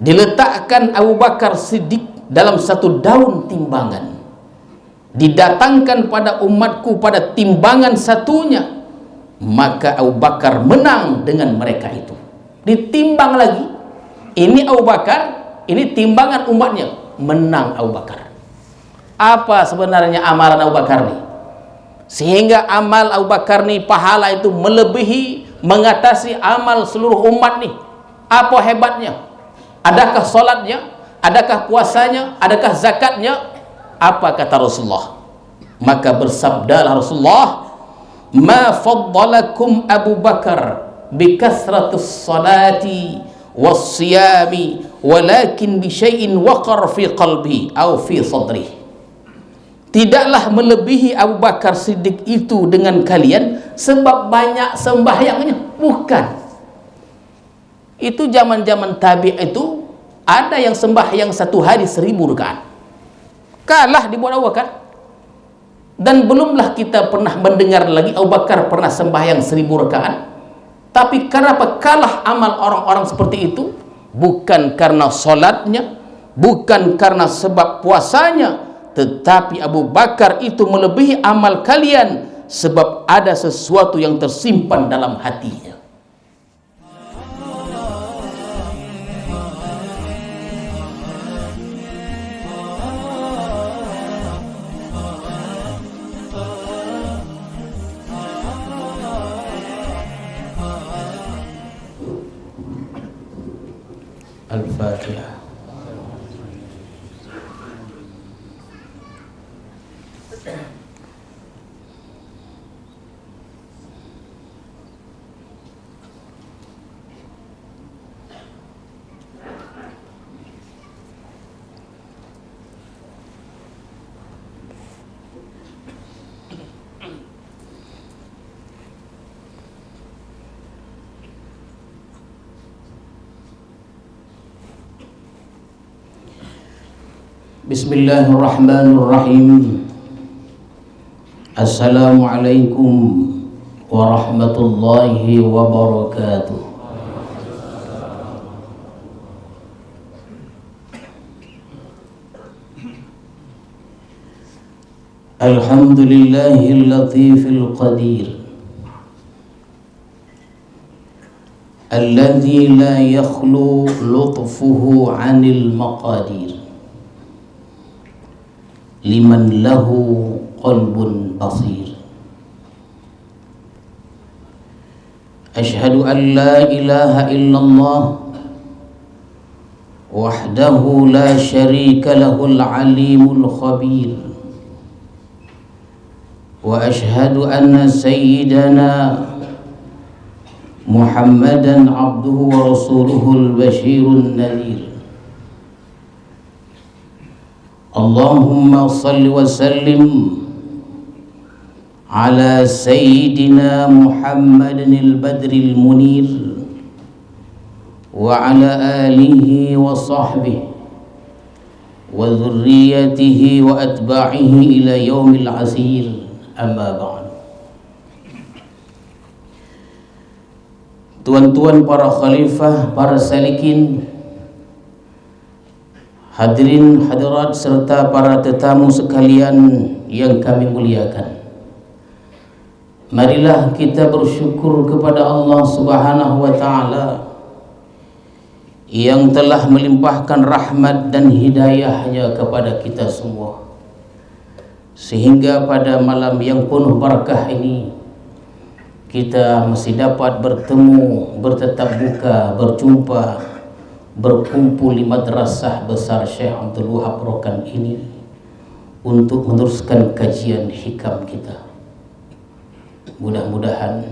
diletakkan Abu Bakar Siddiq dalam satu daun timbangan, didatangkan pada umatku pada timbangan satunya, maka Abu Bakar menang dengan mereka itu. Ditimbang lagi, ini Abu Bakar, ini timbangan umatnya, menang Abu Bakar. Apa sebenarnya amalan Abu Bakar nih? Sehingga amal Abu Bakar nih, pahala itu melebihi, mengatasi amal seluruh umat nih. Apa hebatnya? Adakah solatnya? Adakah puasanya? Adakah zakatnya? Apa kata Rasulullah? Maka bersabdalah Rasulullah, ma faddalakum Abu Bakar bikasratus salati wassiyami walakin bisyai'in waqar fi qalbi au fi sadri. Tidaklah melebihi Abu Bakar Siddiq itu dengan kalian sebab banyak sembahyangnya, bukan. Itu zaman-zaman tabi' itu ada yang sembahyang satu hari 1000 rakaat, kalah di bawah Abu Bakar. Dan belumlah kita pernah mendengar lagi Abu Bakar pernah sembahyang 1000 rakaat. Tapi kenapa kalah amal orang-orang seperti itu? Bukan karena solatnya, bukan karena sebab puasanya, tetapi Abu Bakar itu melebihi amal kalian sebab ada sesuatu yang tersimpan dalam hatinya. Al-Fatihah. Bismillahirrahmanirrahim. Assalamualaikum warahmatullahi wabarakatuh. Alhamdulillahil latifil qadir, alladzi la yakhlu lutfuhu 'anil maqadir, liman lahu qalbun basir. Ashhadu an la ilaha illallah wahdahu la syarika lahul alimul khabir, wa ashhadu anna sayyidana Muhammadan abduhu wa rasuluhul bashirun nadhir. Allahumma salli wa sallim ala sayyidina Muhammadin al-badril munir wa ala alihi wa sahbihi wa dhurriyyatihi wa atba'ihi ila yaumil asir, amma ba'd. Tuan-tuan para khalifah, para salikin, hadirin hadirat serta para tetamu sekalian yang kami muliakan, marilah kita bersyukur kepada Allah Subhanahu wa taala yang telah melimpahkan rahmat dan hidayahnya kepada kita semua, sehingga pada malam yang penuh barakah ini kita masih dapat bertemu, bertatap muka, berjumpa, berkumpul di madrasah besar Syekh Abdul Wahab Rokan ini untuk meneruskan kajian hikam kita. Mudah-mudahan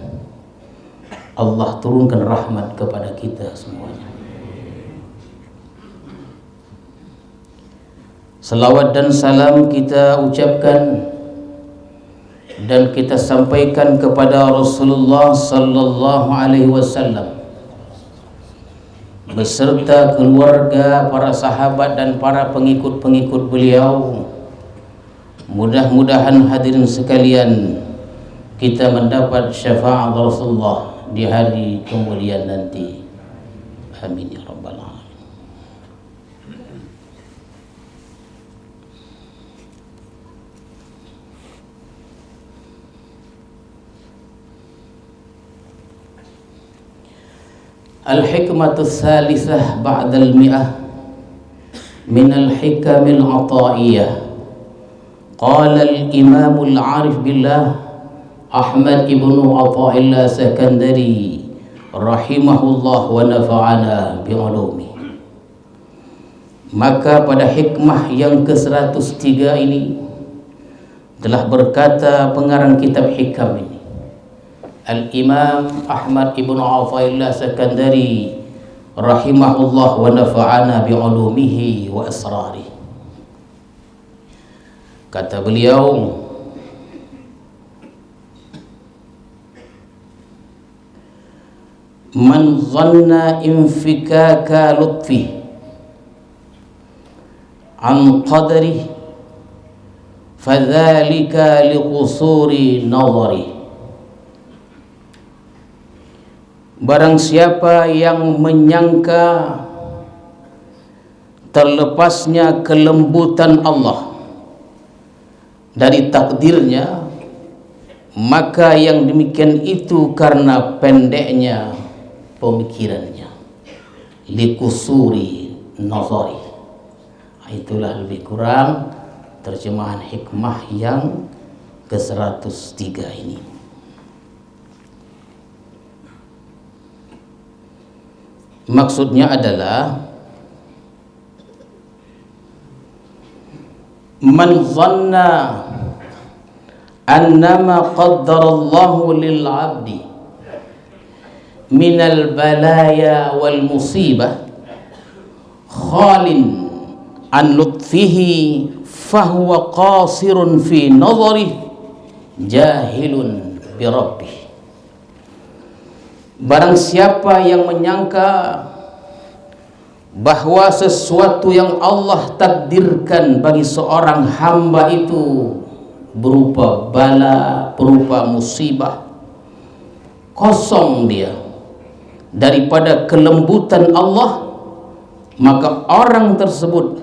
Allah turunkan rahmat kepada kita semuanya. Salawat dan salam kita ucapkan dan kita sampaikan kepada Rasulullah sallallahu alaihi wasallam beserta keluarga, para sahabat dan para pengikut-pengikut beliau. Mudah-mudahan hadirin sekalian kita mendapat syafaat Rasulullah di hari kemuliaan nanti. Amin ya rabbal alamin. Al-hikmatu tsalitsah ba'dal mi'ah min al-hikamil 'atha'iyyah. Qala al-imamul 'arif billah Ahmad ibnu Atha'illah Sakandari rahimahullah wa nafa'ana bi'ulumi. Maka pada hikmah yang ke-103 ini telah berkata pengarang kitab hikam ini, Al-Imam Ahmad ibnu Atha'illah Sakandari rahimahullah wa nafa'ana bi'ulumihi wa asrari. Kata beliau, man zanna infikaka lutfi an qadri fadzalika liqusuri nazari. Barang siapa yang menyangka terlepasnya kelembutan Allah dari takdirnya, maka yang demikian itu karena pendeknya pemikirannya, likusuri nazari. Itulah lebih kurang terjemahan hikmah yang ke-103 ini. Maksudnya adalah man zanna annama qaddarallahu lil 'abdi minal balaya wal musibah khalin an lutfihi fahuwa qasirun fi nazari jahilun bi rabbih. Barang siapa yang menyangka bahwa sesuatu yang Allah takdirkan bagi seorang hamba itu berupa bala, berupa musibah, kosong dia daripada kelembutan Allah, maka orang tersebut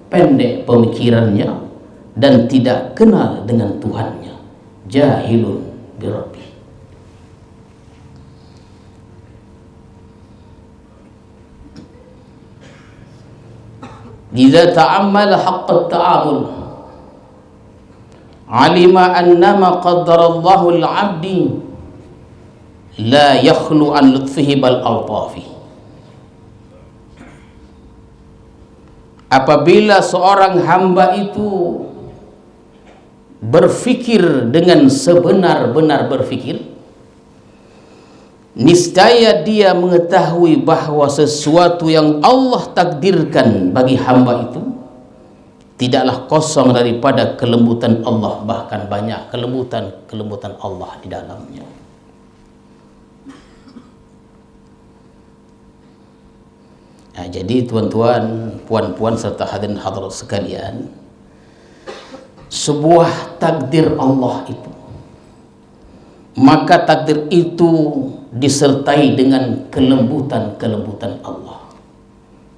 pendek pemikirannya dan tidak kenal dengan Tuhannya, jahilun bi rabbih. Idza ta'ammala haqqa ta'amul alima annama qaddarallahu al-'abdi la yakhlu an lutfihi bal altafi. Apabila seorang hamba itu berfikir dengan sebenar-benar berfikir, niscaya dia mengetahui bahwa sesuatu yang Allah takdirkan bagi hamba itu tidaklah kosong daripada kelembutan Allah, bahkan banyak kelembutan Allah di dalamnya. Nah, jadi tuan-tuan, puan-puan serta hadirin hadirat sekalian, sebuah takdir Allah itu, maka takdir itu disertai dengan kelembutan Allah.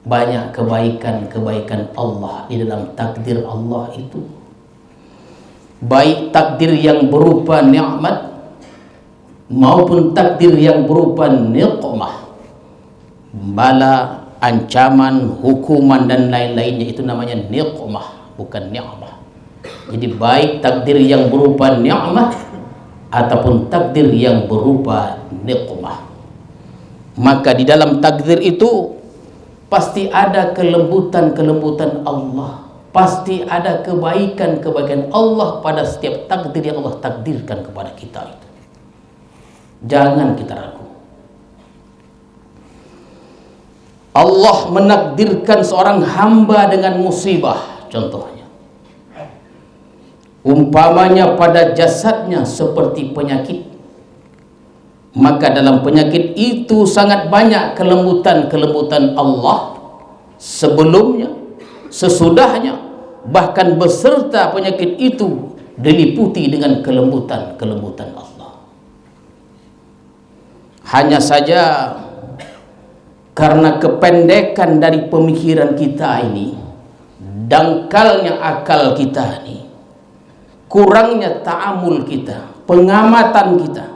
Banyak kebaikan Allah di dalam takdir Allah itu, baik takdir yang berupa nikmat maupun takdir yang berupa niqmah, bala, ancaman, hukuman dan lain-lainnya. Itu namanya niqmah, bukan nikmah. Jadi baik takdir yang berupa nikmah ataupun takdir yang berupa niqmah, maka di dalam takdir itu pasti ada kelembutan Allah, pasti ada kebaikan Allah pada setiap takdir yang Allah takdirkan kepada kita itu. Jangan kita ragu. Allah menakdirkan seorang hamba dengan musibah, contohnya umpamanya pada jasadnya seperti penyakit, maka dalam penyakit itu sangat banyak kelembutan Allah sebelumnya, sesudahnya, bahkan beserta penyakit itu diliputi dengan kelembutan Allah. Hanya saja karena kependekan dari pemikiran kita ini, dangkalnya akal kita ini, kurangnya ta'amul kita, pengamatan kita,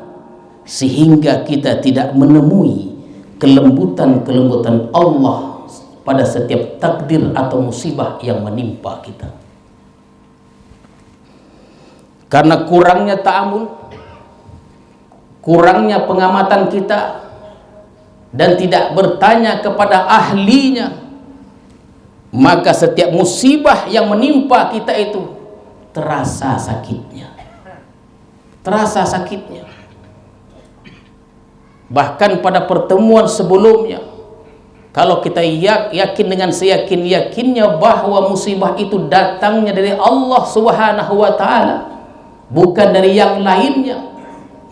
sehingga kita tidak menemui kelembutan Allah pada setiap takdir atau musibah yang menimpa kita. Karena kurangnya ta'amul, kurangnya pengamatan kita, dan tidak bertanya kepada ahlinya, maka setiap musibah yang menimpa kita itu terasa sakitnya. Terasa sakitnya. Bahkan pada pertemuan sebelumnya, kalau kita yakin dengan seyakin-yakinnya bahwa musibah itu datangnya dari Allah Subhanahu wa ta'ala, bukan dari yang lainnya,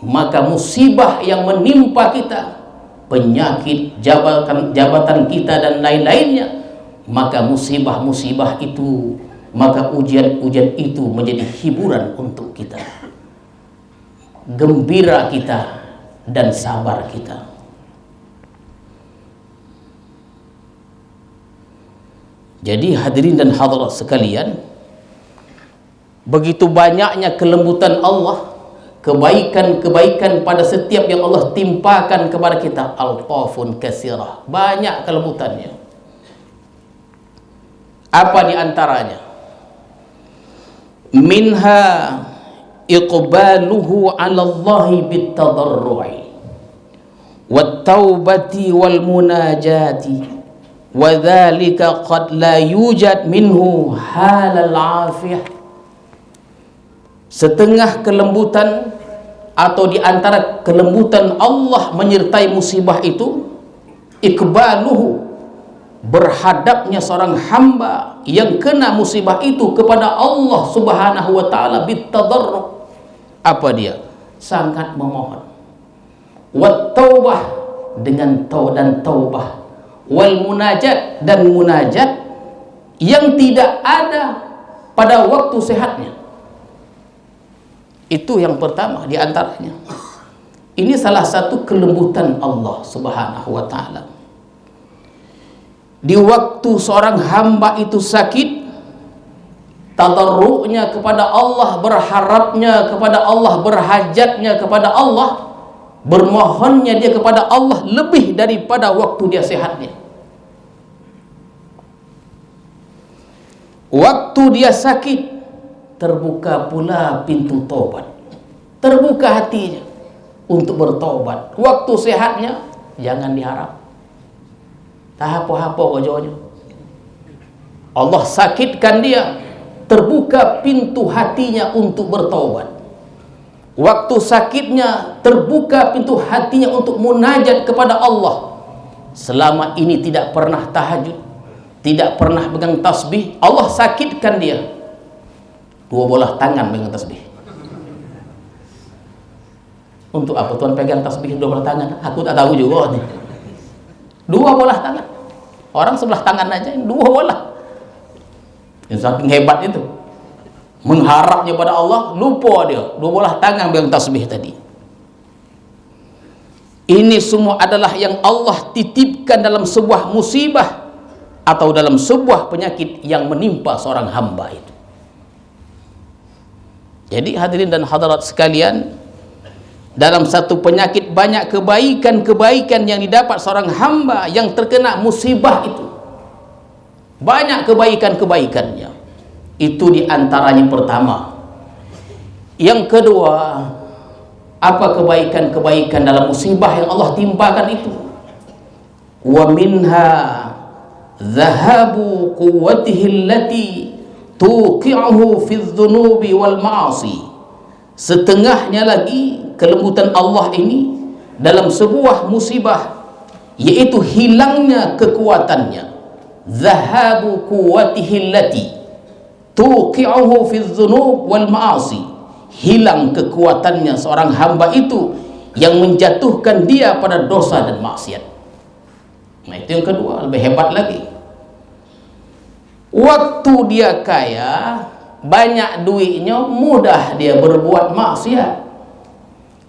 maka musibah yang menimpa kita, penyakit, jabatan kita dan lain-lainnya, maka musibah-musibah itu, maka ujian-ujian itu menjadi hiburan untuk kita, gembira kita dan sabar kita. Jadi hadirin dan hadirat sekalian, begitu banyaknya kelembutan Allah, kebaikan-kebaikan pada setiap yang Allah timpakan kepada kita. Al-tafun katsirah, banyak kelembutannya. Apa di antaranya? Minha iqbaluhu 'ala Allahi bitadarru'i wat taubati wal munajati, wa dzalika qad la yujad minhu halal 'afiyah. Setengah kelembutan atau di antara kelembutan Allah menyertai musibah itu, iqbaluhu, berhadapnya seorang hamba yang kena musibah itu kepada Allah Subhanahu wa ta'ala bitadarru'. Apa dia? Sangat memohon. Wat taubah, dengan taubah, wal munajat, dan munajat yang tidak ada pada waktu sehatnya. Itu yang pertama di antaranya. Ini salah satu kelembutan Allah Subhanahu wa ta'ala. Di waktu seorang hamba itu sakit, tadarru'nya kepada Allah, berharapnya kepada Allah, berhajatnya kepada Allah, bermohonnya dia kepada Allah lebih daripada waktu dia sehatnya. Waktu dia sakit, terbuka pula pintu taubat, terbuka hatinya untuk bertobat. Waktu sehatnya jangan diharap, tak apa-apa wajahnya. Allah sakitkan dia, terbuka pintu hatinya untuk bertobat. Waktu sakitnya terbuka pintu hatinya untuk munajat kepada Allah. Selama ini tidak pernah tahajud, tidak pernah pegang tasbih, Allah sakitkan dia, dua bola tangan pegang tasbih. Untuk apa Tuhan pegang tasbih dua bola tangan? Aku tak tahu juga nih. Dua bola tangan, orang sebelah tangan aja, dua bola. Yang saking hebat itu, mengharapnya pada Allah, lupa dia, dua bola tangan pegang tasbih tadi. Ini semua adalah yang Allah titipkan dalam sebuah musibah atau dalam sebuah penyakit yang menimpa seorang hamba itu. Jadi hadirin dan hadirat sekalian, dalam satu penyakit banyak kebaikan-kebaikan yang didapat seorang hamba yang terkena musibah itu. Banyak kebaikan-kebaikannya. Itu diantaranya pertama. Yang kedua, apa kebaikan-kebaikan dalam musibah yang Allah timpakan itu? Wa minha dhahabu quwwatihi allati tuqi'uhu fi dhunubi wal ma'asi. Setengahnya lagi kelembutan Allah ini dalam sebuah musibah, yaitu hilangnya kekuatannya. Dhahabu quwwatihi allati tuqi'uhu fi dhunub wal ma'asi. Hilang kekuatannya seorang hamba itu yang menjatuhkan dia pada dosa dan maksiat. Nah, itu yang kedua, lebih hebat lagi. Waktu dia kaya, banyak duitnya, mudah dia berbuat maksiat.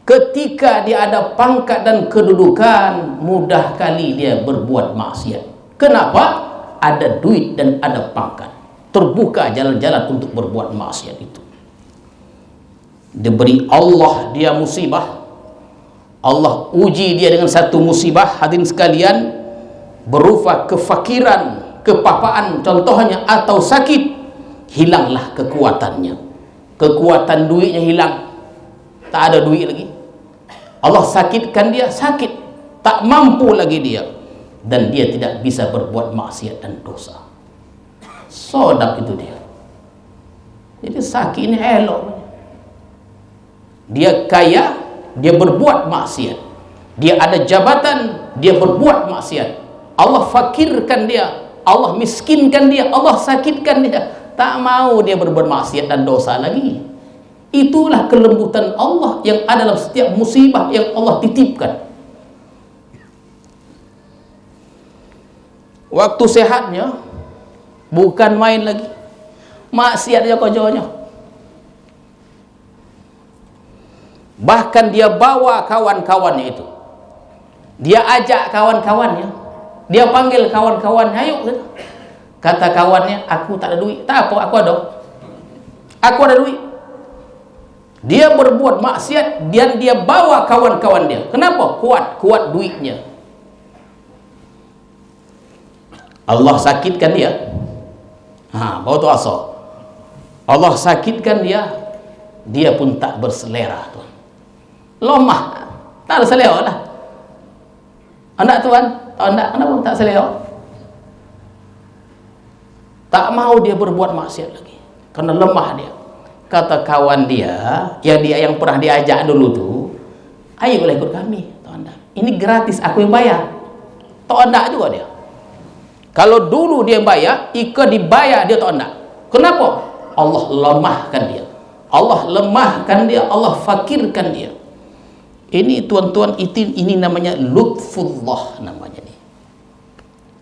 Ketika dia ada pangkat dan kedudukan, mudah kali dia berbuat maksiat. Kenapa? Ada duit dan ada pangkat, terbuka jalan-jalan untuk berbuat maksiat itu. Diberi Allah dia musibah, Allah uji dia dengan satu musibah, hadirin sekalian, berupa kefakiran, kepapaan contohnya, atau sakit, hilanglah kekuatannya. Kekuatan duitnya hilang, tak ada duit lagi. Allah sakitkan dia, sakit, tak mampu lagi dia, dan dia tidak bisa berbuat maksiat dan dosa. Sodap itu dia. Jadi sakit ini elok. Dia kaya, dia berbuat maksiat. Dia ada jabatan, dia berbuat maksiat. Allah fakirkan dia, Allah miskinkan dia, Allah sakitkan dia, tak mau dia berbuat maksiat dan dosa lagi. Itulah kelembutan Allah yang ada dalam setiap musibah yang Allah titipkan. Waktu sehatnya bukan main lagi, maksiat aja kojonya. Bahkan dia bawa kawan-kawannya itu, dia ajak kawan-kawannya, dia panggil kawan-kawannya, ayo. Kata kawannya, aku tak ada duit. Tak apa, aku ada duit. Dia berbuat maksiat dan dia bawa kawan-kawan dia. Kenapa? Kuat duitnya. Allah sakitkan dia. Bawa tu asal. Allah sakitkan dia, dia pun tak berselera, tuan. Lemah, tak ada selera lah. Anda tuan, anda kenapa tak selera? Tak mau dia berbuat maksiat lagi karena lemah dia. Kata kawan dia yang pernah diajak dulu tu, ayolah ikut kami, tahu anda, ini gratis, aku yang bayar. Tahu anda juga dia. Kalau dulu dia bayar, ikut dibayar dia, tahu anda. Kenapa? Allah lemahkan dia, Allah fakirkan dia. Ini tuan-tuan, ini namanya lutfullah, namanya nih,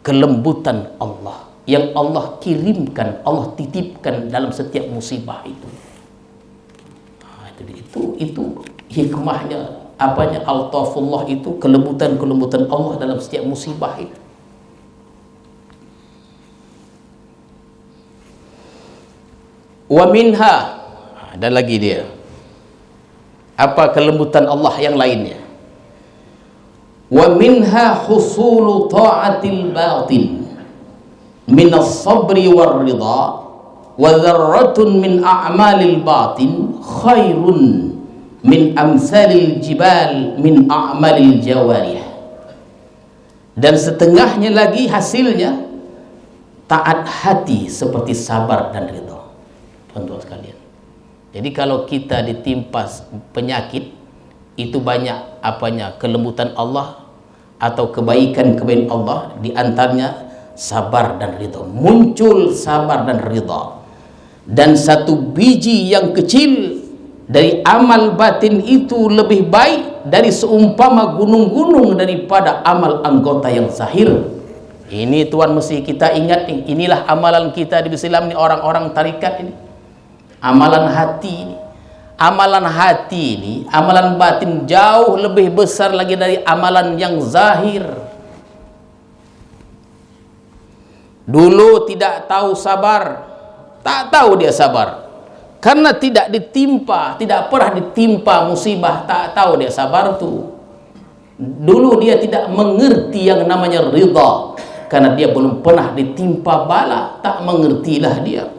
kelembutan Allah yang Allah kirimkan, Allah titipkan dalam setiap musibah itu. Itu hikmahnya, apanya, altafullah itu, kelembutan Allah dalam setiap musibah itu. Wa minha, ada lagi dia, apa kelembutan Allah yang lainnya. Wa minha husulu ta'atil batin minas sabri war ridha wa dzarratun min a'malil batin khairun min amsalil jibal min a'malil jawarih. Dan setengahnya lagi hasilnya taat hati seperti sabar dan ridha. Tuan-tuan sekalian, jadi kalau kita ditimpa penyakit, itu banyak apanya, kelembutan Allah atau kebaikan-kebaikan Allah, diantaranya sabar dan ridha. Muncul sabar dan ridha, dan satu biji yang kecil dari amal batin itu lebih baik dari seumpama gunung-gunung daripada amal anggota yang zahir. Ini tuan mesti kita ingat nih, inilah amalan kita di Islam ini, orang-orang tarikat ini. Amalan hati ini, amalan batin jauh lebih besar lagi dari amalan yang zahir. Dulu tidak tahu sabar, tak tahu dia sabar karena tidak pernah ditimpa musibah, tak tahu dia sabar tuh. Dulu dia tidak mengerti yang namanya ridha karena dia belum pernah ditimpa bala, tak mengertilah dia.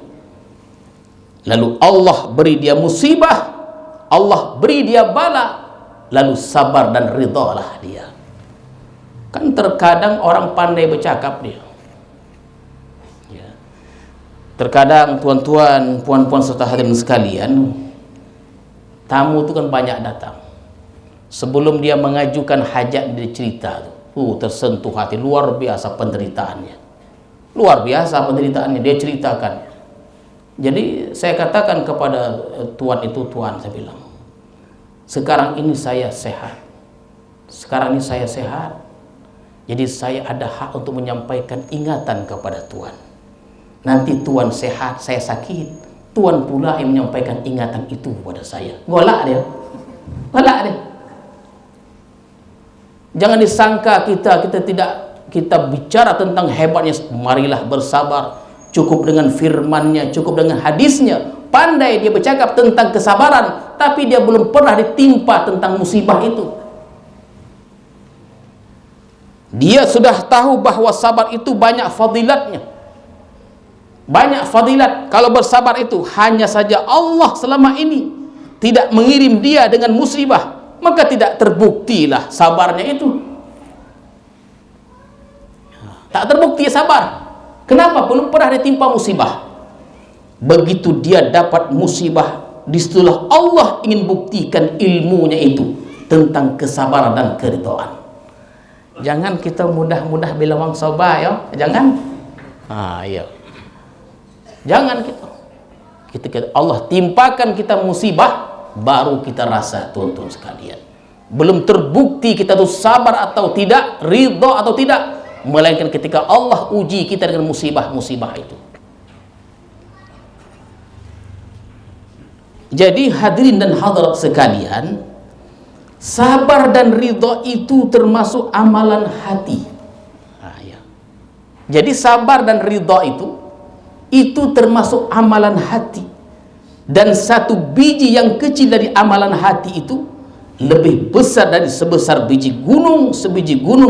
Lalu Allah beri dia musibah, Allah beri dia bala, lalu sabar dan ridhalah dia. Kan terkadang orang pandai bercakap dia. Ya. Terkadang tuan-tuan, puan-puan serta hadirin sekalian, tamu itu kan banyak datang. Sebelum dia mengajukan hajat, dia cerita tuh, tersentuh hati, luar biasa penderitaannya. Luar biasa penderitaannya, dia ceritakan. Jadi saya katakan kepada tuan itu, tuan, saya bilang, sekarang ini saya sehat. Sekarang ini saya sehat. Jadi saya ada hak untuk menyampaikan ingatan kepada tuan. Nanti tuan sehat, saya sakit, tuan pula yang menyampaikan ingatan itu kepada saya. Golak dia. Jangan disangka kita bicara tentang hebatnya. Marilah bersabar. Cukup dengan firmannya, cukup dengan hadisnya. Pandai dia bercakap tentang kesabaran, tapi dia belum pernah ditimpa tentang musibah itu. Dia sudah tahu bahwa sabar itu banyak fadilatnya. Banyak fadilat. Kalau bersabar itu hanya saja Allah selama ini tidak mengirim dia dengan musibah, maka tidak terbuktilah sabarnya itu. Tak terbukti sabar. Kenapa? Belum pernah ditimpa musibah. Begitu dia dapat musibah, disitulah Allah ingin buktikan ilmunya itu tentang kesabaran dan keridhaan. Jangan kita mudah-mudah bilang wang sabar ya, jangan. Ya. Jangan kita Allah timpakan kita musibah, baru kita rasa, tuan-tuan sekalian. Belum terbukti kita itu sabar atau tidak, ridha atau tidak, melainkan ketika Allah uji kita dengan musibah-musibah itu. Jadi hadirin dan hadirat sekalian, sabar dan ridha itu termasuk amalan hati. Ya. Jadi sabar dan ridha itu termasuk amalan hati. Dan satu biji yang kecil dari amalan hati itu lebih besar dari sebesar biji gunung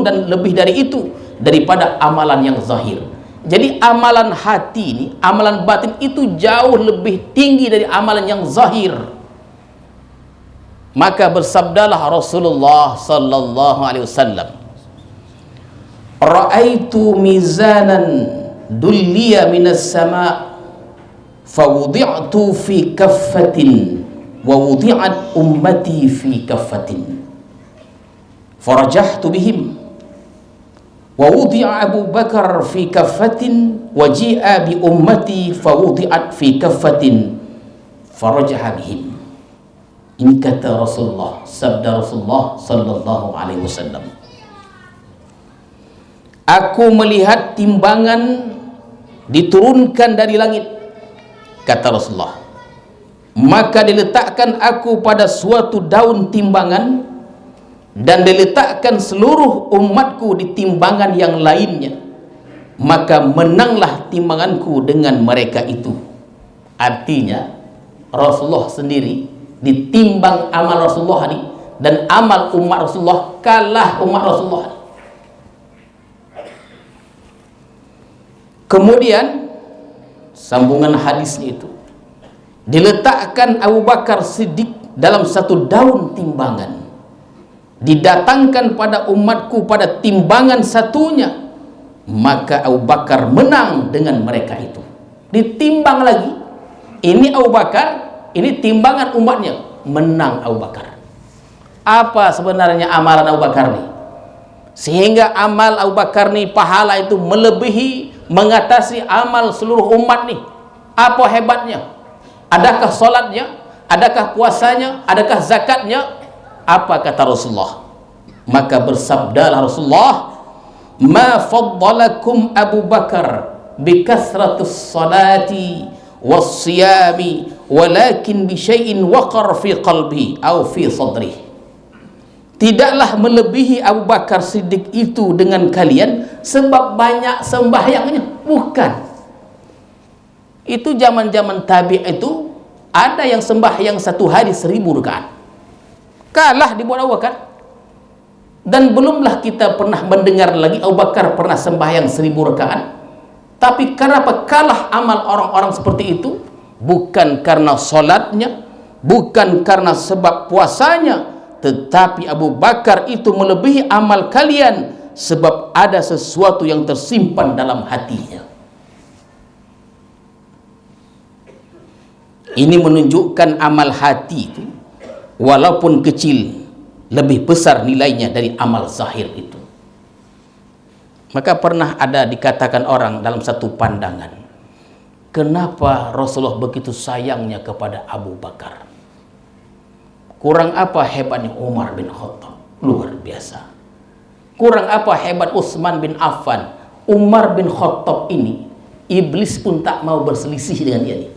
dan lebih dari itu daripada amalan yang zahir. Jadi amalan hati ini, amalan batin itu jauh lebih tinggi dari amalan yang zahir. Maka bersabdalah Rasulullah sallallahu alaihi wasallam, "Ra'aitu mizanan dulliya minas sama' fawudi'tu fi kaffatin wa wudi'at ummati fi kaffatin farajahtu bihim wa wudi'a Abu Bakar fi kaffatin wa ji'a bi ummati fawudi'at fi kaffatin farajaha bihim." Ini kata Rasulullah, sabda Rasulullah sallallahu alaihi wasallam. Aku melihat timbangan diturunkan dari langit, kata Rasulullah, maka diletakkan aku pada suatu daun timbangan dan diletakkan seluruh umatku di timbangan yang lainnya, maka menanglah timbanganku dengan mereka itu. Artinya Rasulullah sendiri ditimbang amal Rasulullah ini, dan amal umat Rasulullah kalah umat Rasulullah. Kemudian sambungan hadisnya itu, diletakkan Abu Bakar Siddiq dalam satu daun timbangan, didatangkan pada umatku pada timbangan satunya, maka Abu Bakar menang dengan mereka itu. Ditimbang lagi, ini Abu Bakar, ini timbangan umatnya, menang Abu Bakar. Apa sebenarnya amalan Abu Bakar nih? Sehingga amal Abu Bakar nih, pahala itu melebihi, mengatasi amal seluruh umat nih. Apa hebatnya? Adakah solatnya? Adakah puasanya? Adakah zakatnya? Apa kata Rasulullah? Maka bersabdalah Rasulullah, "Ma faddalakum Abu Bakar bi kasratus salati was siyami walakin bi syai'in waqar fi qalbi aw fi sadri." Tidaklah melebihi Abu Bakar Siddiq itu dengan kalian sebab banyak sembahyangnya, bukan. Itu zaman-zaman tabi' itu ada yang sembahyang satu hari 1000 rakaat, kalah dibuat Abu Bakar. Dan belumlah kita pernah mendengar lagi Abu Bakar pernah sembahyang 1000 rakaat. Tapi kenapa kalah amal orang-orang seperti itu? Bukan karena solatnya, bukan karena sebab puasanya, tetapi Abu Bakar itu melebihi amal kalian sebab ada sesuatu yang tersimpan dalam hatinya. Ini menunjukkan amal hati itu walaupun kecil lebih besar nilainya dari amal zahir itu. Maka pernah ada dikatakan orang dalam satu pandangan, kenapa Rasulullah begitu sayangnya kepada Abu Bakar? Kurang apa hebatnya Umar bin Khattab? Luar biasa. Kurang apa hebat Utsman bin Affan? Umar bin Khattab ini, iblis pun tak mau berselisih dengan dia.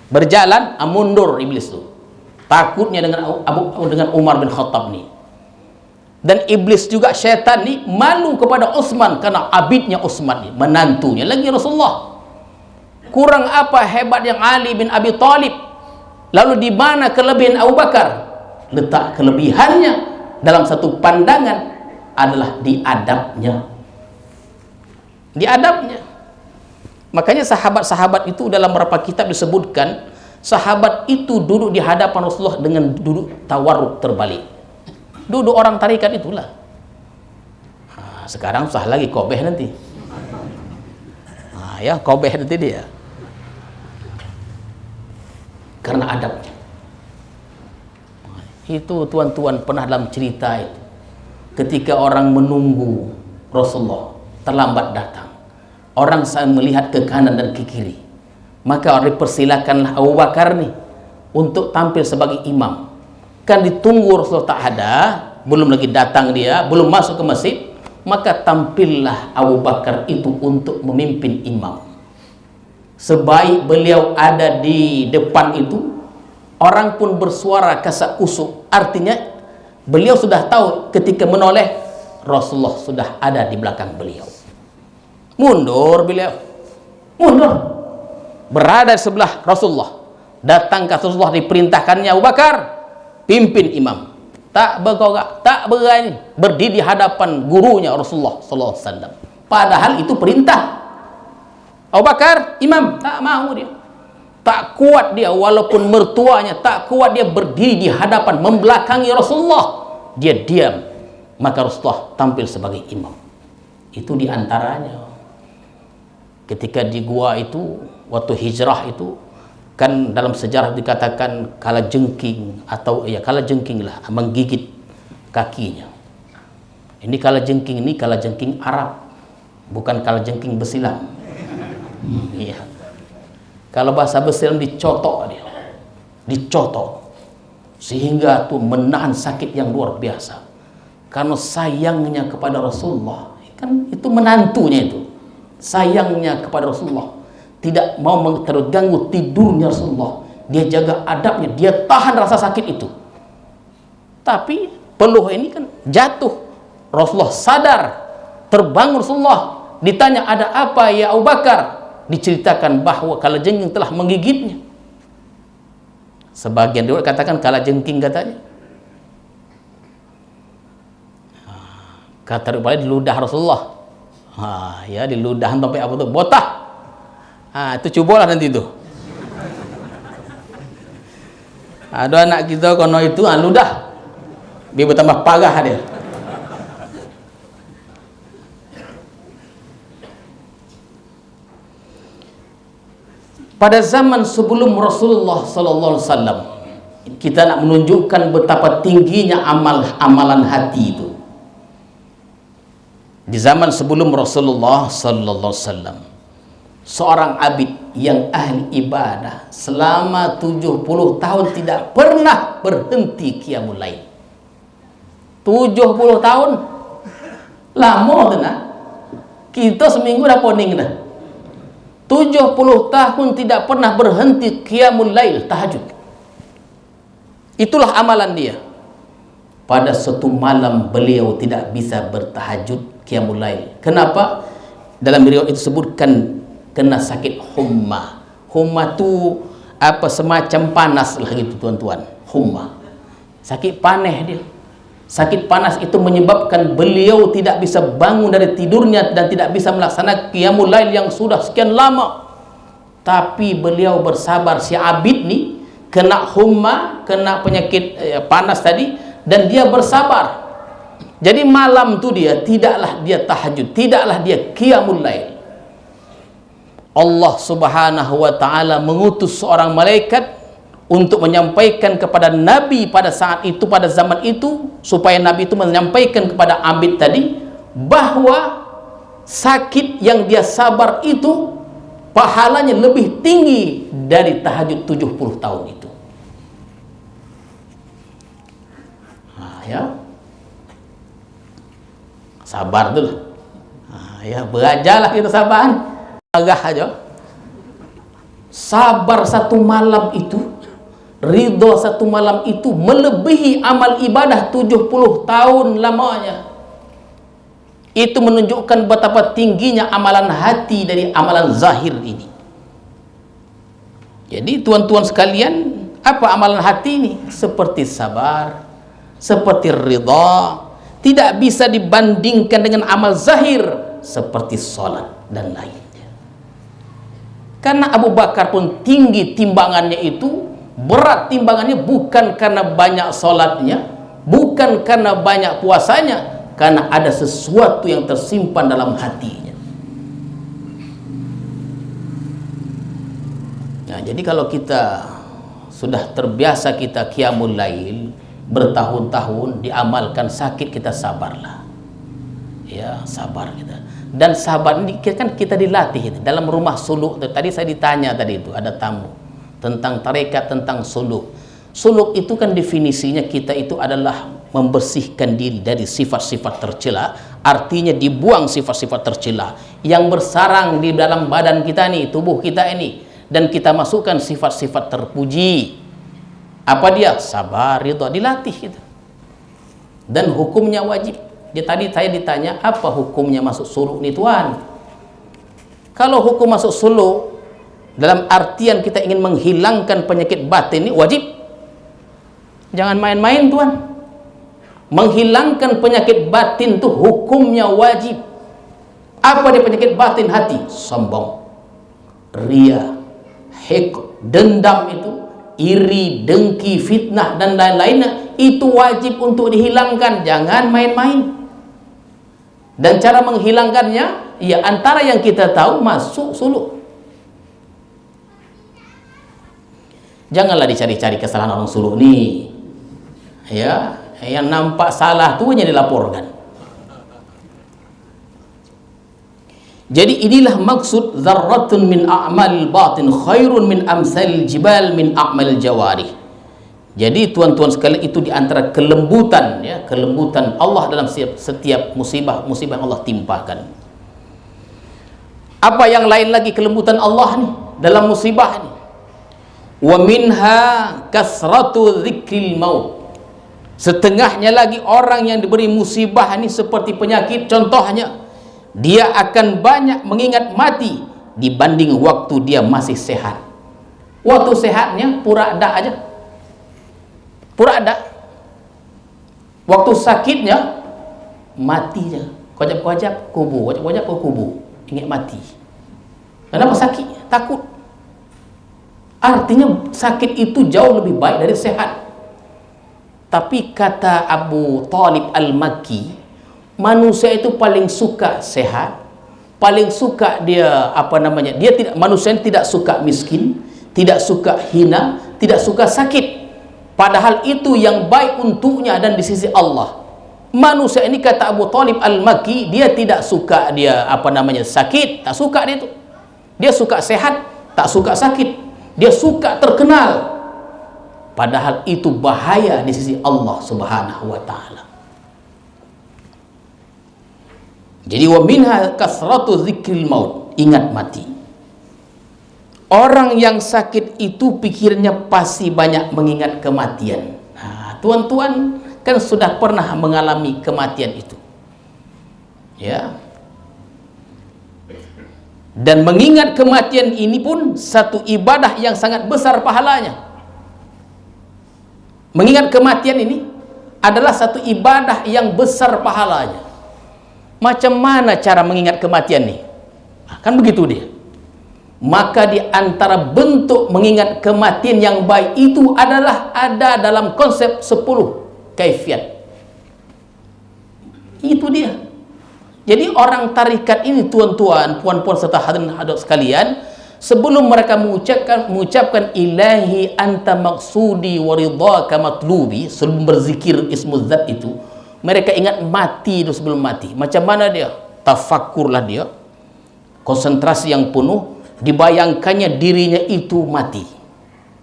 Berjalan, mundur iblis itu. Takutnya dengan Umar bin Khattab ini. Dan iblis juga, syaitan ini malu kepada Utsman karena abidnya Utsman ini, menantunya lagi Rasulullah. Kurang apa hebat yang Ali bin Abi Thalib? Lalu di mana kelebihan Abu Bakar? Letak kelebihannya dalam satu pandangan, adalah di adabnya. Di adabnya. Makanya sahabat-sahabat itu dalam beberapa kitab disebutkan, sahabat itu duduk di hadapan Rasulullah dengan duduk tawarruk terbalik. Duduk orang tarikat itulah. Nah, sekarang sah lagi kobeh nanti. Nah, ya kobeh nanti dia. Karena adabnya. Itu tuan-tuan pernah dalam cerita itu, ketika orang menunggu Rasulullah terlambat datang, orang saya melihat ke kanan dan ke kiri, maka dipersilakanlah Abu Bakar nih untuk tampil sebagai imam. Kan ditunggu Rasulullah tak ada, belum lagi datang dia, belum masuk ke masjid, maka tampillah Abu Bakar itu untuk memimpin imam. Sebaik beliau ada di depan itu, orang pun bersuara kasak kusuk. Artinya beliau sudah tahu ketika menoleh Rasulullah sudah ada di belakang beliau. Mundur beliau, mundur, berada di sebelah Rasulullah. Datang ke Rasulullah, diperintahkannya Abu Bakar pimpin imam. Tak bergogak, tak berani berdiri di hadapan gurunya Rasulullah sallallahu alaihi wasallam. Padahal itu perintah. Abu Bakar imam, tak mau dia. Tak kuat dia, walaupun mertuanya tak kuat dia berdiri di hadapan membelakangi Rasulullah. Dia diam. Maka Rasulullah tampil sebagai imam. Itu diantaranya. Ketika di gua itu, waktu hijrah itu, kan dalam sejarah dikatakan kalajengking, atau ya kalajengking lah, menggigit kakinya. Ini kalajengking, ini kalajengking Arab, bukan kalajengking Besilam. Iya. Kalau bahasa Besilam dicotok dia, dicotok, sehingga tuh menahan sakit yang luar biasa. Karena sayangnya kepada Rasulullah, kan itu menantunya itu, sayangnya kepada Rasulullah, tidak mau terganggu tidurnya Rasulullah, dia jaga adabnya, dia tahan rasa sakit itu. Tapi peluh ini kan jatuh, Rasulullah sadar, terbangun Rasulullah, ditanya ada apa ya Abu Bakar, diceritakan bahwa kalajengking telah menggigitnya. Sebagian dia katakan kalajengking katanya. Kata rupanya di ludah Rasulullah. Ya di ludah sampai apa tuh? Botah. Itu cobalah nanti itu. Ada anak kita kono itu ludah. Dia bertambah pagah dia. Pada zaman sebelum Rasulullah sallallahu alaihi wasallam, kita nak menunjukkan betapa tingginya amalan hati itu. Di zaman sebelum Rasulullah sallallahu alaihi wasallam, seorang abid yang ahli ibadah selama 70 tahun tidak pernah berhenti qiyamul lail. 70 tahun lama tuh nah. Kita seminggu dah poning dah. 70 tahun tidak pernah berhenti qiyamul lail, tahajud. Itulah amalan dia. Pada suatu malam beliau tidak bisa bertahajud qiyamul lail. Kenapa? Dalam riwayat itu sebutkan kena sakit humma. Humma tu apa semacam panas lah gitu tuan-tuan. Humma. Sakit panah dia. Sakit panas itu menyebabkan beliau tidak bisa bangun dari tidurnya dan tidak bisa melaksanakan qiyamul lail yang sudah sekian lama. Tapi beliau bersabar, si abid nih kena humma, kena penyakit panas tadi, dan dia bersabar. Jadi malam tu dia tidaklah dia tahajud, tidaklah dia qiyamul lail. Allah Subhanahu wa taala mengutus seorang malaikat untuk menyampaikan kepada Nabi pada saat itu, pada zaman itu, supaya Nabi itu menyampaikan kepada abid tadi bahwa sakit yang dia sabar itu pahalanya lebih tinggi dari tahajud 70 tahun itu. Ya, sabar dulu. Ya, belajarlah kita sabar. Agak aja. Sabar satu malam itu, ridho satu malam itu melebihi amal ibadah 70 tahun lamanya. Itu menunjukkan betapa tingginya amalan hati dari amalan zahir ini. Jadi tuan-tuan sekalian, apa amalan hati ini? Seperti sabar, seperti ridha, tidak bisa dibandingkan dengan amal zahir seperti sholat dan lainnya. Karena Abu Bakar pun tinggi timbangannya itu, berat timbangannya bukan karena banyak sholatnya, bukan karena banyak puasanya, karena ada sesuatu yang tersimpan dalam hatinya. Nah, jadi kalau kita sudah terbiasa kita qiyamul lail bertahun-tahun diamalkan, sakit kita sabarlah, ya sabar kita. Dan sabar ini kan kita dilatih dalam rumah suluk. Tadi saya ditanya tadi itu ada tamu tentang tarekat, tentang suluk. Suluk itu kan definisinya kita itu adalah membersihkan diri dari sifat-sifat tercela, artinya dibuang sifat-sifat tercela yang bersarang di dalam badan kita nih, tubuh kita ini, dan kita masukkan sifat-sifat terpuji. Apa dia? Sabar, ridha, dilatih gitu. Dan hukumnya wajib. Tadi saya ditanya apa hukumnya masuk suluk nih tuan. Kalau hukum masuk suluk dalam artian kita ingin menghilangkan penyakit batin ini wajib. Jangan main-main tuan. Menghilangkan penyakit batin itu hukumnya wajib. Apa dia penyakit batin hati? Sombong, ria, dendam itu, iri, dengki, fitnah dan lain-lainnya, itu wajib untuk dihilangkan. Jangan main-main. Dan cara menghilangkannya ya antara yang kita tahu masuk suluk. Janganlah dicari-cari kesalahan orang suluk nih, ya, yang nampak salah tuh hanya dilaporkan. Jadi inilah maksud dzarratun min a'mal batin khairun min amsal jibal min a'mal jawarih. Jadi tuan-tuan sekalian, itu diantara kelembutan, ya, kelembutan Allah dalam setiap musibah-musibah yang Allah timpakan. Apa yang lain lagi kelembutan Allah nih dalam musibah ini? Wa minha kasratu dzikril maut. Setengahnya lagi orang yang diberi musibah ini seperti penyakit, contohnya dia akan banyak mengingat mati dibanding waktu dia masih sehat. Waktu sehatnya pura ada aja, pura ada. Waktu sakitnya mati aja, kojab-kojab kubu, kojab-kojab kubu, ingat mati. Kenapa sakit? Takut. Artinya sakit itu jauh lebih baik dari sehat. Tapi kata Abu Talib Al-Makki, manusia itu paling suka sehat, paling suka dia dia tidak, manusia tidak suka miskin, tidak suka hina, tidak suka sakit. Padahal itu yang baik untuknya dan di sisi Allah. Manusia ini kata Abu Talib Al-Makki, dia tidak suka dia sakit, tak suka dia itu. Dia suka sehat, tak suka sakit. Dia suka terkenal. Padahal itu bahaya di sisi Allah Subhanahu wa taala. Jadi wa minha kasratu dzikril maut, ingat mati. Orang yang sakit itu pikirnya pasti banyak mengingat kematian. Nah, tuan-tuan kan sudah pernah mengalami kematian itu. Ya. Dan mengingat kematian ini pun satu ibadah yang sangat besar pahalanya. Mengingat kematian ini adalah satu ibadah yang besar pahalanya. Macam mana cara mengingat kematian nih? Kan begitu dia. Maka di antara bentuk mengingat kematian yang baik itu adalah ada dalam konsep 10 kaifiat. Itu dia. Jadi orang tarikat ini tuan-tuan, puan-puan serta hadirin hadirat sekalian, sebelum mereka mengucapkan ilahi anta maksudi wa ridhaka matlubi, sebelum berzikir ismul zat itu, mereka ingat mati itu sebelum mati. Macam mana dia? Tafakkurlah dia, konsentrasi yang penuh, dibayangkannya dirinya itu mati.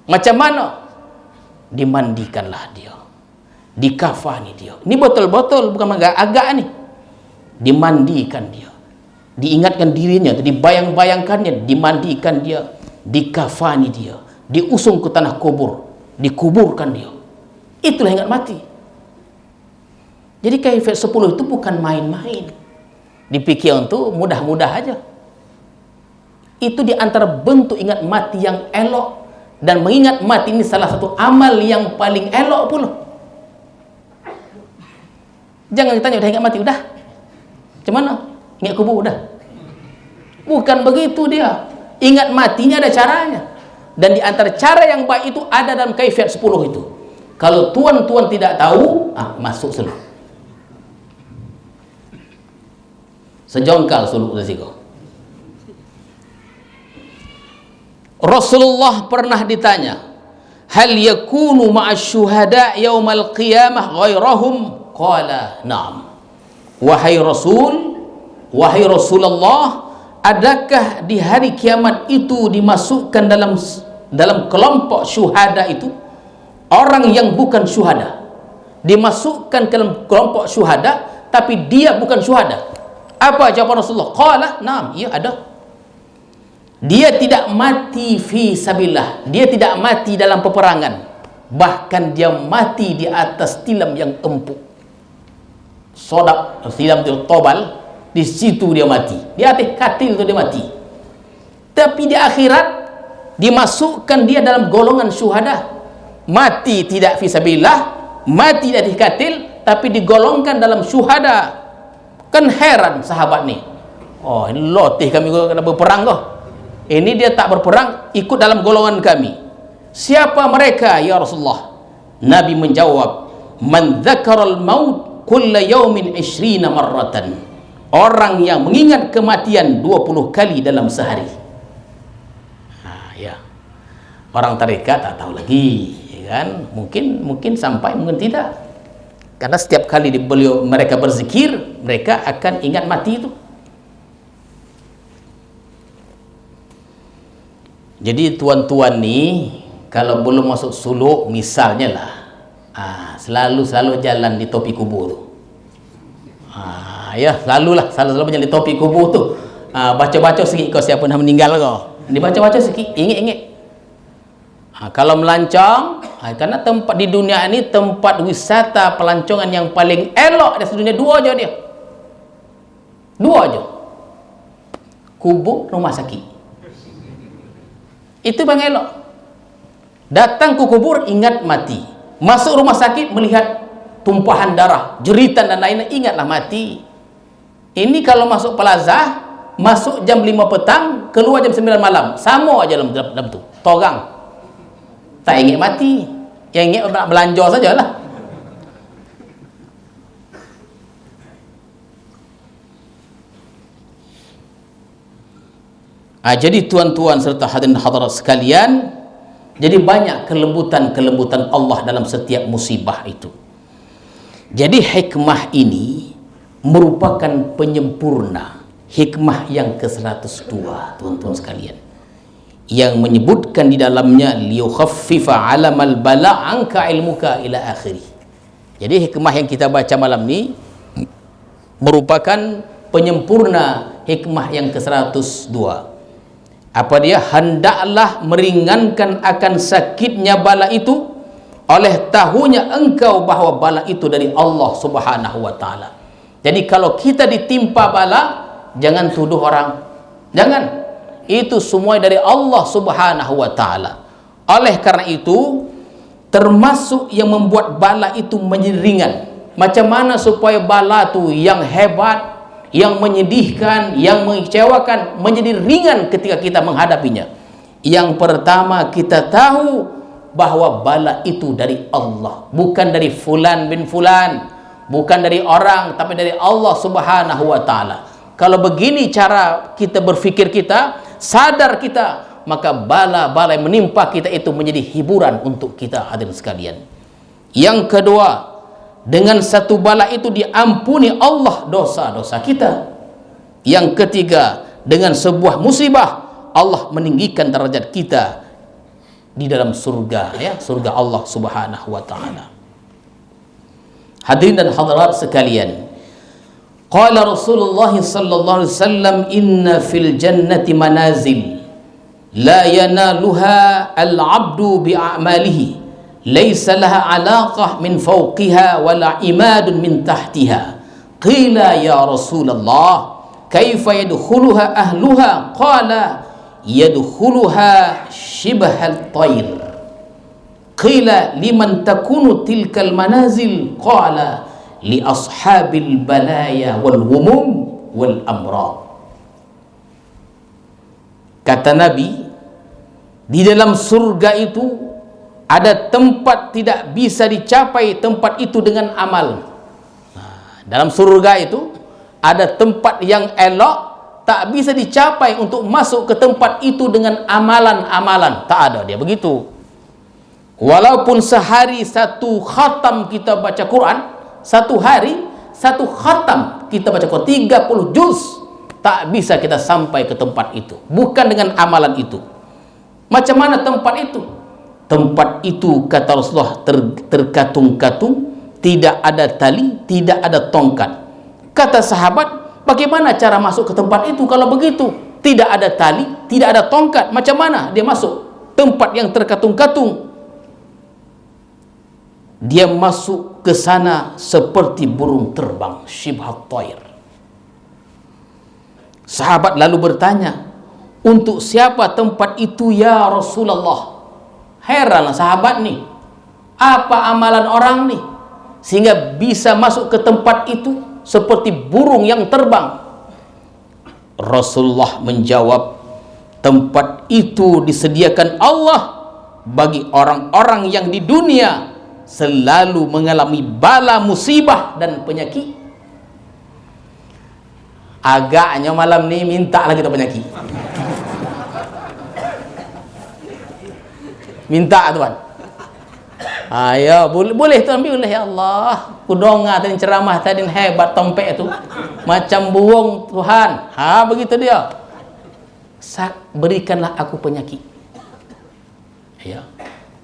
Macam mana? Dimandikanlah dia, dikafani dia. Ini betul-betul bukan agak-agak nih. Dimandikan dia, diingatkan dirinya, dibayang-bayangkannya, dimandikan dia, dikafani dia, diusung ke tanah kubur, dikuburkan dia. Itulah ingat mati. Jadi kaifiat 10 itu bukan main-main. Dipikir itu mudah-mudah aja. Itu diantara bentuk ingat mati yang elok. Dan mengingat mati ini salah satu amal yang paling elok pula. Jangan ditanya udah ingat mati, udah. Macam mana? Ingat kubur, udah. Bukan begitu dia. Ingat matinya ada caranya. Dan di antara cara yang baik itu ada dalam kaifiat 10 itu. Kalau tuan-tuan tidak tahu, masuk suluk. Sejongkal suluk resiko. Rasulullah pernah ditanya, hal yakunu ma'asyuhada yaumal qiyamah ghairahum? Qala na'am. Wahai Rasulullah, adakah di hari kiamat itu dimasukkan dalam kelompok syuhada itu orang yang bukan syuhada, dimasukkan ke dalam kelompok syuhada tapi dia bukan syuhada? Apa jawaban Rasulullah? Qala na'am, ya ada. Dia tidak mati fi sabilillah, dia tidak mati dalam peperangan, bahkan dia mati di atas tilam yang empuk. Sodap, tilam itu tobal, di situ dia mati, di atas katil itu dia mati. Tapi di akhirat dimasukkan dia dalam golongan syuhada, mati tidak fi sabilillah, mati di atas katil, tapi digolongkan dalam syuhada. Kan heran sahabat nih, oh ini lotih kami kena berperang kok. Ini dia tak berperang, ikut dalam golongan kami. Siapa mereka ya Rasulullah? Nabi menjawab, man dzakaral maut kulla yaumin 20 marratan. Orang yang mengingat kematian 20 kali dalam sehari. Ya. Orang tarekat tak tahu lagi, ya kan? Mungkin sampai, mungkin tidak. Karena setiap kali mereka berzikir, mereka akan ingat mati itu. Jadi tuan-tuan ni kalau belum masuk suluk misalnya lah, selalu jalan di topi kubur tu. Ya selalu jalan di topi kubur tu. Baca-baca sikit kau siapa dah meninggal kau. Dibaca-baca sikit, ingat-ingat. Kalau melancong, karena tempat di dunia ini tempat wisata pelancongan yang paling elok di dunia, dua aja dia. Dua aja. Kubur, rumah sakit. Itu bang elok. Datang ke kubur ingat mati, masuk rumah sakit melihat tumpahan darah, jeritan dan lain-lain, ingatlah mati. Ini kalau masuk plaza, masuk jam 5 petang, keluar jam 9 malam, sama aja dalam tu, togang. Tak ingat mati, yang ingat nak belanja sajalah. Jadi tuan-tuan serta hadirin hadirat sekalian, jadi banyak kelembutan Allah dalam setiap musibah itu. Jadi hikmah ini merupakan penyempurna hikmah yang ke-102 tuan-tuan sekalian, yang menyebutkan di dalamnya liyukhaffifa 'alamal bala' anka ilmuka ila akhiri. Jadi hikmah yang kita baca malam ni merupakan penyempurna hikmah yang ke-102. Apa dia? Hendaklah meringankan akan sakitnya bala itu oleh tahunya engkau bahawa bala itu dari Allah Subhanahu wa taala. Jadi kalau kita ditimpa bala, jangan tuduh orang. Jangan. Itu semua dari Allah Subhanahu wa taala. Oleh karena itu, termasuk yang membuat bala itu menjadi ringan. Macam mana supaya bala itu yang hebat, yang menyedihkan, yang mengecewakan menjadi ringan ketika kita menghadapinya? Yang pertama, kita tahu bahwa bala itu dari Allah, bukan dari fulan bin fulan, bukan dari orang, tapi dari Allah Subhanahu wa taala. Kalau begini cara kita berfikir, kita sadar kita, maka bala-bala yang menimpa kita itu menjadi hiburan untuk kita hadirin sekalian. Yang kedua, dengan satu bala itu diampuni Allah dosa-dosa kita. Yang ketiga, dengan sebuah musibah Allah meninggikan derajat kita di dalam surga, ya, surga Allah Subhanahu wa taala. Hadirin dan hadirat sekalian, qala Rasulullah sallallahu alaihi wasallam, inna fil jannati manazil la yanaluha al-'abdu bi'amalihi laysa laha 'alaqah min fawqiha wala imadun min tahtiha. Qila ya Rasulullah, kaifa yadkhuluha ahluha? Qala yadkhuluha shibhal tayr. Qila liman takunu tilkal manazil? Qala li ashabil balaya wal humum wal amrad. Kata Nabi, di dalam surga itu ada tempat tidak bisa dicapai tempat itu dengan amal. Dalam surga itu ada tempat yang elok, tak bisa dicapai untuk masuk ke tempat itu dengan amalan-amalan. Tak ada dia begitu. Walaupun sehari satu khatam kita baca Quran, satu hari satu khatam kita baca Quran 30 juz, tak bisa kita sampai ke tempat itu, bukan dengan amalan itu. Macam mana tempat itu? Tempat itu kata Rasulullah terkatung-katung, tidak ada tali, tidak ada tongkat. Kata sahabat, bagaimana cara masuk ke tempat itu kalau begitu? Tidak ada tali, tidak ada tongkat, macam mana dia masuk tempat yang terkatung-katung? Dia masuk ke sana seperti burung terbang, syibhat thair. Sahabat lalu bertanya, untuk siapa tempat itu ya Rasulullah? Heranlah sahabat nih, apa amalan orang nih sehingga bisa masuk ke tempat itu seperti burung yang terbang? Rasulullah menjawab, tempat itu disediakan Allah bagi orang-orang yang di dunia selalu mengalami bala musibah dan penyakit. Agaknya malam ni minta lah kita penyakit. Minta tuan. Ayo, boleh tuan, boleh ya Allah. Kudonga tadi ceramah tadi hebat tompek tu. Macam burung Tuhan. Ha, begitu dia. Berikanlah aku penyakit. Ya.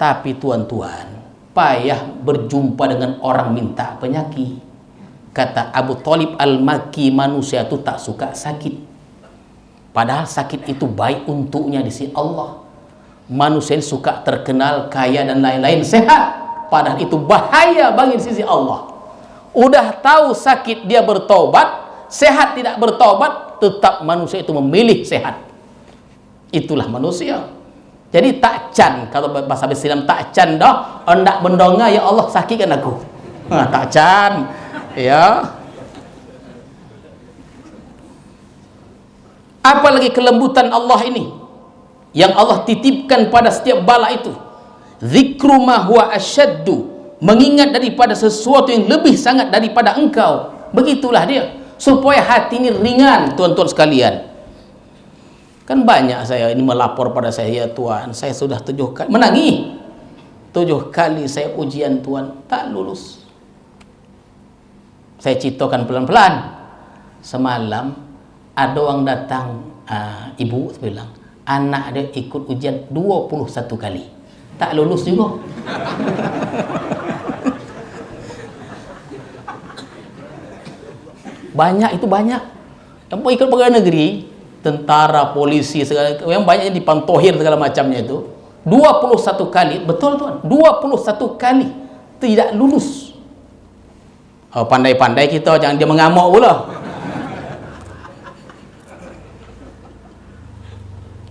Tapi tuan-tuan, payah berjumpa dengan orang minta penyakit. Kata Abu Thalib Al-Makki, manusia itu tak suka sakit. Padahal sakit itu baik untuknya di sisi Allah. Manusia ini suka terkenal kaya dan lain-lain, sehat, padahal itu bahaya bagi sisi Allah. Udah tahu sakit dia bertobat, sehat tidak bertobat, tetap manusia itu memilih sehat. Itulah manusia. Jadi tak can, kalau bahasa Islam tak can dah, hendak mendonga ya Allah sakitkan aku. Tak can, ya. Apalagi kelembutan Allah ini yang Allah titipkan pada setiap bala itu. Zikru ma huwa asyaddu, mengingat daripada sesuatu yang lebih sangat daripada engkau. Begitulah dia, supaya hati ini ringan tuan-tuan sekalian. Kan banyak saya ini melapor pada saya, ya Tuan, saya sudah 7 kali menangis, 7 kali saya ujian Tuan, tak lulus. Saya ceritakan pelan-pelan. Semalam ada orang datang, ibu bilang, anak dia ikut ujian 21 kali, tak lulus juga. Banyak itu, banyak yang ikut pegawai negeri, tentara, polisi, segala yang banyaknya dipantohir segala macamnya itu 21 kali, betul Tuan, 21 kali tidak lulus. Oh, pandai-pandai kita, jangan dia mengamuk pula.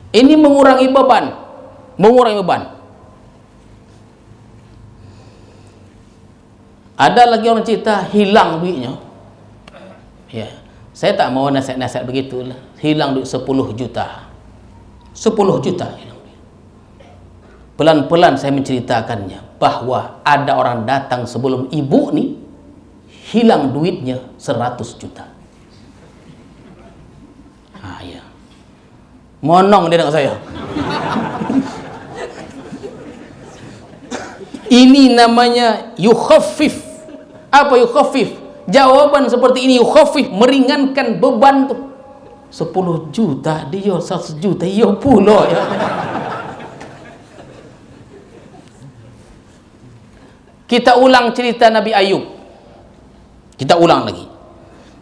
Ini mengurangi beban, mengurangi beban. Ada lagi orang cerita hilang duitnya. Ya, saya tak mau nasihat-nasihat begitulah. Hilang duit 10 juta. 10 juta hilang duit. Pelan-pelan saya menceritakannya bahwa ada orang datang sebelum ibu nih, hilang duitnya 100 juta. Ya. Monong dia dengan saya. Ini namanya yukhaffif. Apa yukhaffif? Jawaban seperti ini, yukhaffif, meringankan beban tuh. 10 juta dia, 100 juta iya pula ya. Kita ulang cerita Nabi Ayub. Kita ulang lagi.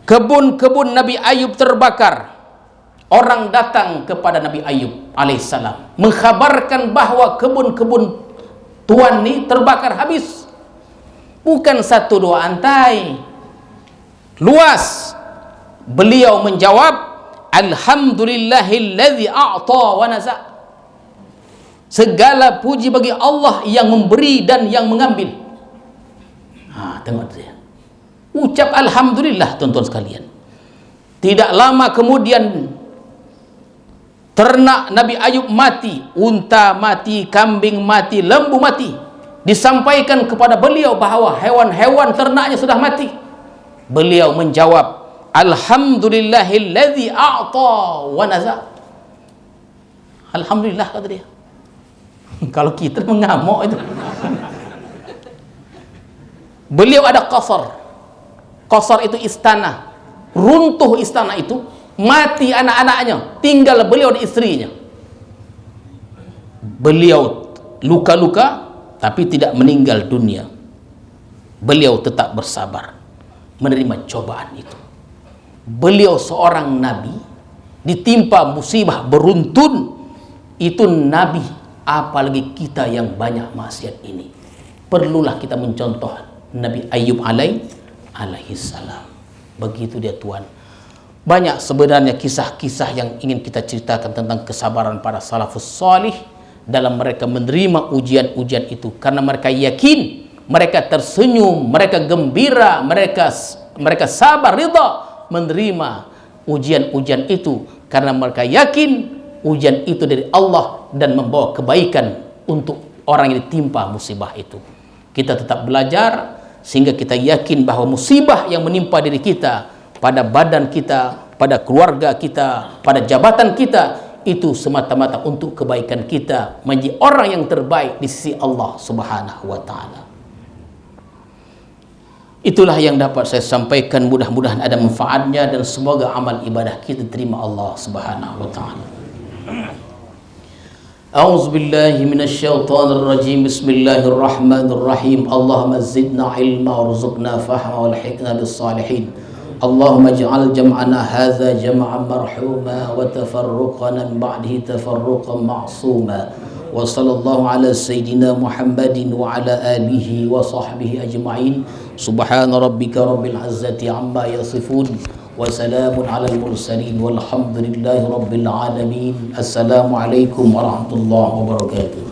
Kebun-kebun Nabi Ayub terbakar. Orang datang kepada Nabi Ayub alaihissalam mengkhabarkan bahwa kebun-kebun Tuan ni terbakar habis. Bukan 1-2 antai, luas. Beliau menjawab, alhamdulillahilladzi a'ta wa naza. Segala puji bagi Allah yang memberi dan yang mengambil. Tengok dia. Ucap alhamdulillah, tuan-tuan sekalian. Tidak lama kemudian ternak Nabi Ayub mati, unta mati, kambing mati, lembu mati. Disampaikan kepada beliau bahawa hewan-hewan ternaknya sudah mati. Beliau menjawab, alhamdulillahilladzi a'ta wa naza. Alhamdulillah, kata dia. Kalau kita mengamuk itu. Beliau ada qasar. Qasar itu istana. Runtuh istana itu, mati anak-anaknya, tinggal beliau dan istrinya. Beliau luka-luka tapi tidak meninggal dunia. Beliau tetap bersabar menerima cobaan itu. Beliau seorang nabi, ditimpa musibah beruntun. Itu nabi, apalagi kita yang banyak maksiat ini. Perlulah kita mencontoh Nabi Ayub alaihi salam. Begitu dia, Tuhan. Banyak sebenarnya kisah-kisah yang ingin kita ceritakan tentang kesabaran para salafus salih dalam mereka menerima ujian-ujian itu, karena mereka yakin, mereka tersenyum, mereka gembira, mereka sabar, ridha menerima ujian-ujian itu, karena mereka yakin ujian itu dari Allah dan membawa kebaikan untuk orang yang ditimpa musibah itu. Kita tetap belajar sehingga kita yakin bahwa musibah yang menimpa diri kita, pada badan kita, pada keluarga kita, pada jabatan kita, itu semata-mata untuk kebaikan kita, menjadi orang yang terbaik di sisi Allah Subhanahu wa taala. Itulah yang dapat saya sampaikan, mudah-mudahan ada manfaatnya dan semoga amal ibadah kita terima Allah Subhanahu wa taala. A'udzu billahi minasyaitonir rajim. Bismillahirrahmanirrahim. Allahumma zidna ilma warzuqna fahma walhiqna bis salihin. Allahumma ij'al jam'ana hadza jam'an marhuma wa tafarruqana min ba'dihi tafarruqan ma'suma. Wa sallallahu ala sayyidina Muhammadin wa ala alihi wa sahbihi ajma'in. Subhana rabbika rabbil izzati amma yasifun. وسلام على المرسلين والحمد لله رب العالمين. السلام عليكم ورحمة الله وبركاته.